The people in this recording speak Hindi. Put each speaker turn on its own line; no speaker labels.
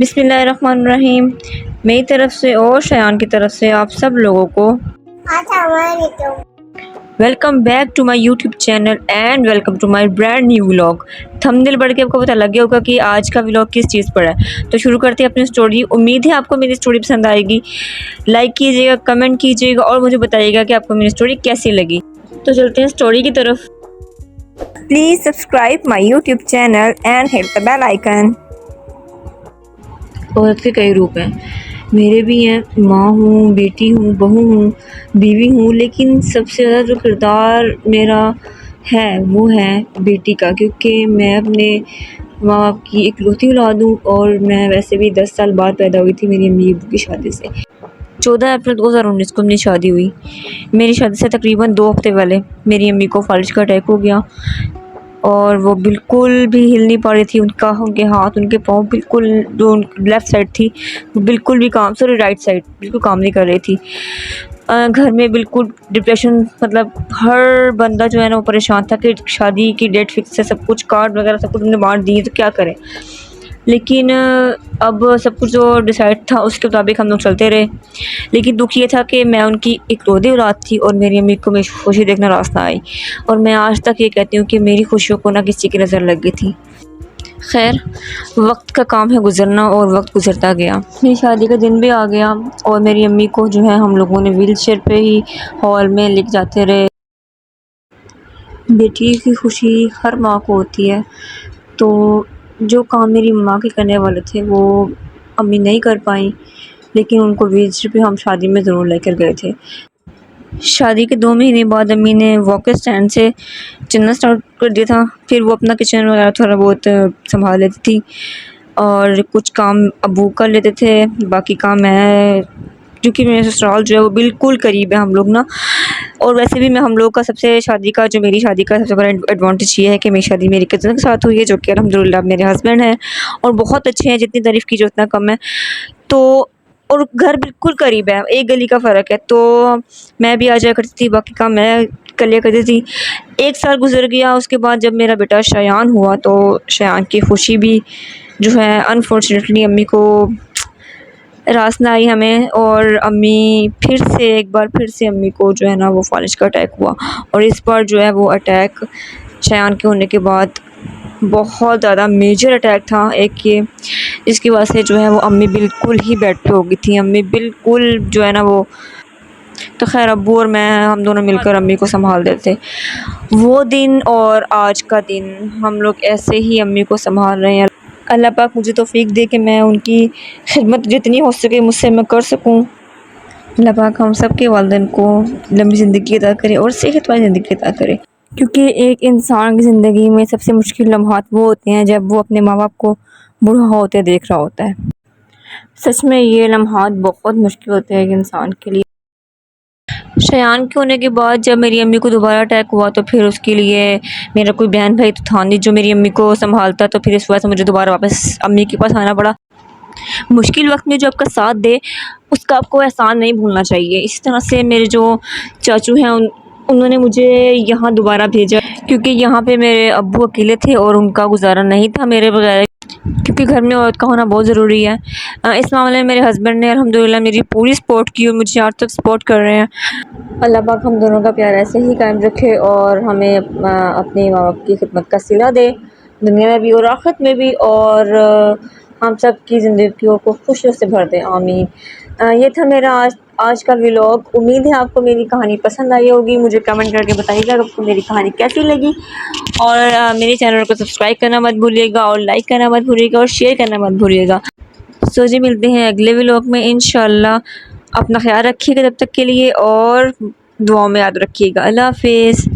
बिस्मिल्लाहिर्रहमानिर्रहीम। मेरी तरफ से और शयान की तरफ से आप सब लोगों को welcome back to my YouTube channel and welcome to my brand new vlog. Thumbnail पढ़ के आपको पता लग गया होगा कि आज का व्लॉग किस चीज़ पर है। तो शुरू करते हैं अपनी स्टोरी। उम्मीद है आपको मेरी स्टोरी पसंद आएगी। लाइक कीजिएगा, कमेंट कीजिएगा और मुझे बताइएगा कि आपको मेरी स्टोरी कैसी लगी। तो चलते हैं स्टोरी की तरफ। Please subscribe my YouTube channel and hit the bell icon. औरत के कई रूप हैं, मेरे भी हैं। माँ हूँ, बेटी हूँ, बहू हूँ, बीवी हूँ, लेकिन सबसे ज़्यादा जो किरदार मेरा है वो है बेटी का, क्योंकि मैं अपने माँ बाप की इकलौती औलाद हूँ और मैं वैसे भी 10 साल बाद पैदा हुई थी मेरी अम्मी अब्बू की शादी से। 14 अप्रैल 2019 को मेरी शादी हुई। मेरी शादी से तकरीबन 2 हफ्ते पहले मेरी अम्मी को फालिज का अटैक हो गया और वो बिल्कुल भी हिल नहीं पा रही थी। उनके हाथ, उनके पाँव बिल्कुल, जो लेफ़्ट साइड थी वो बिल्कुल भी काम, सॉरी राइट साइड बिल्कुल काम नहीं कर रही थी। घर में बिल्कुल डिप्रेशन, मतलब हर बंदा जो है ना वो परेशान था कि शादी की डेट फिक्स है, सब कुछ कार्ड वगैरह सब कुछ हमने बांट दिए तो क्या करें। लेकिन अब सब कुछ जो डिसाइड था उसके मुताबिक हम लोग चलते रहे। लेकिन दुख ये था कि मैं उनकी इकलौती औलाद थी और मेरी अम्मी को मेरी खुशी देखना रास ना आई। और मैं आज तक ये कहती हूँ कि मेरी खुशियों को ना किसी की नज़र लग गई थी। खैर, वक्त का काम है गुजरना और वक्त गुजरता गया। मेरी शादी का दिन भी आ गया और मेरी अम्मी को जो है हम लोगों ने व्हील चेयर पे ही हॉल में लेके जाते रहे। बेटी की खुशी हर माँ को होती है, तो जो काम मेरी माँ के करने वाले थे वो अम्मी नहीं कर पाई, लेकिन उनको व्हील चेयर पे हम शादी में ज़रूर लेकर गए थे। शादी के 2 महीने बाद अम्मी ने वॉकर स्टैंड से चलना स्टार्ट कर दिया था। फिर वो अपना किचन वगैरह थोड़ा बहुत संभाल लेती थी और कुछ काम अब्बू कर लेते थे, बाकी काम मैं, क्योंकि मेरा ससुराल जो है वो बिल्कुल करीब है हम लोग ना। और वैसे भी मैं हम लोग का मेरी शादी का सबसे बड़ा एडवांटेज ये है कि मेरी शादी मेरी कज़न के साथ हुई है, जो कि अल्हम्दुलिल्लाह मेरे हस्बैंड हैं और बहुत अच्छे हैं, जितनी तारीफ़ कीजिए उतना कम है। तो और घर बिल्कुल करीब है, एक गली का फ़र्क है, तो मैं भी आ जाया करती थी, बाकी काम मैं कर लिया करती थी। 1 साल गुज़र गया, उसके बाद जब मेरा बेटा शयान हुआ तो शयान की खुशी भी जो है अनफॉर्चुनेटली अम्मी को रास ना आई हमें, और अम्मी एक बार फिर से अम्मी को जो है ना वो फालिज का अटैक हुआ। और इस बार जो है वो अटैक शयान के होने के बाद बहुत ज़्यादा मेजर अटैक था एक ये, जिसकी वजह से जो है वो अम्मी बिल्कुल ही बेड पे हो गई थी। अम्मी बिल्कुल जो है ना वो, तो खैर अब्बू और मैं हम दोनों मिलकर अम्मी को संभाल देते। वो दिन और आज का दिन हम लोग ऐसे ही अम्मी को संभाल रहे हैं। अल्लाह पाक मुझे तौफीक दे कि मैं उनकी खिदमत जितनी हो सके मुझसे मैं कर सकूं। अल्लाह पाक हम सब के वालिदैन को लंबी ज़िंदगी अता करे और सेहत वाली ज़िंदगी अता करे, क्योंकि एक इंसान की ज़िंदगी में सबसे मुश्किल लम्हात वो होते हैं जब वो अपने माँ बाप को बूढ़ा होते देख रहा होता है। सच में ये लम्हात बहुत मुश्किल होते हैं एक इंसान के लिए। शयान के होने के बाद जब मेरी अम्मी को दोबारा अटैक हुआ तो फिर उसके लिए मेरा कोई बहन भाई तो था नहीं जो मेरी अम्मी को संभालता, तो फिर इस वजह से मुझे दोबारा वापस अम्मी के पास आना पड़ा। मुश्किल वक्त में जो आपका साथ दे उसका आपको एहसान नहीं भूलना चाहिए। इसी तरह से मेरे जो चाचू हैं उन्होंने मुझे यहाँ दोबारा भेजा, क्योंकि यहाँ पे मेरे अब्बू अकेले थे और उनका गुजारा नहीं था मेरे बगैर, क्योंकि घर में औरत का होना बहुत ज़रूरी है। इस मामले में मेरे हस्बैंड ने अल्हम्दुलिल्लाह मेरी पूरी सपोर्ट की और मुझे आज तक सपोर्ट कर रहे हैं। अल्लाह पाक हम दोनों का प्यार ऐसे ही कायम रखे और हमें अपने माँ बाप की खिदमत का सिला दे, दुनिया में भी और आखिरत में भी, और हम सब की ज़िंदगियों को खुशियों से भर दे, आमीन। ये था मेरा आज का व्लॉग। उम्मीद है आपको मेरी कहानी पसंद आई होगी। मुझे कमेंट करके बताइएगा आपको मेरी कहानी कैसी लगी, और मेरे चैनल को सब्सक्राइब करना मत भूलिएगा और लाइक करना मत भूलिएगा और शेयर करना मत भूलिएगा। सो जी, मिलते हैं अगले व्लॉग में इंशाल्लाह। अपना ख्याल रखिएगा तब तक के लिए और दुआओं में याद रखिएगा। अल्लाह हाफिज़।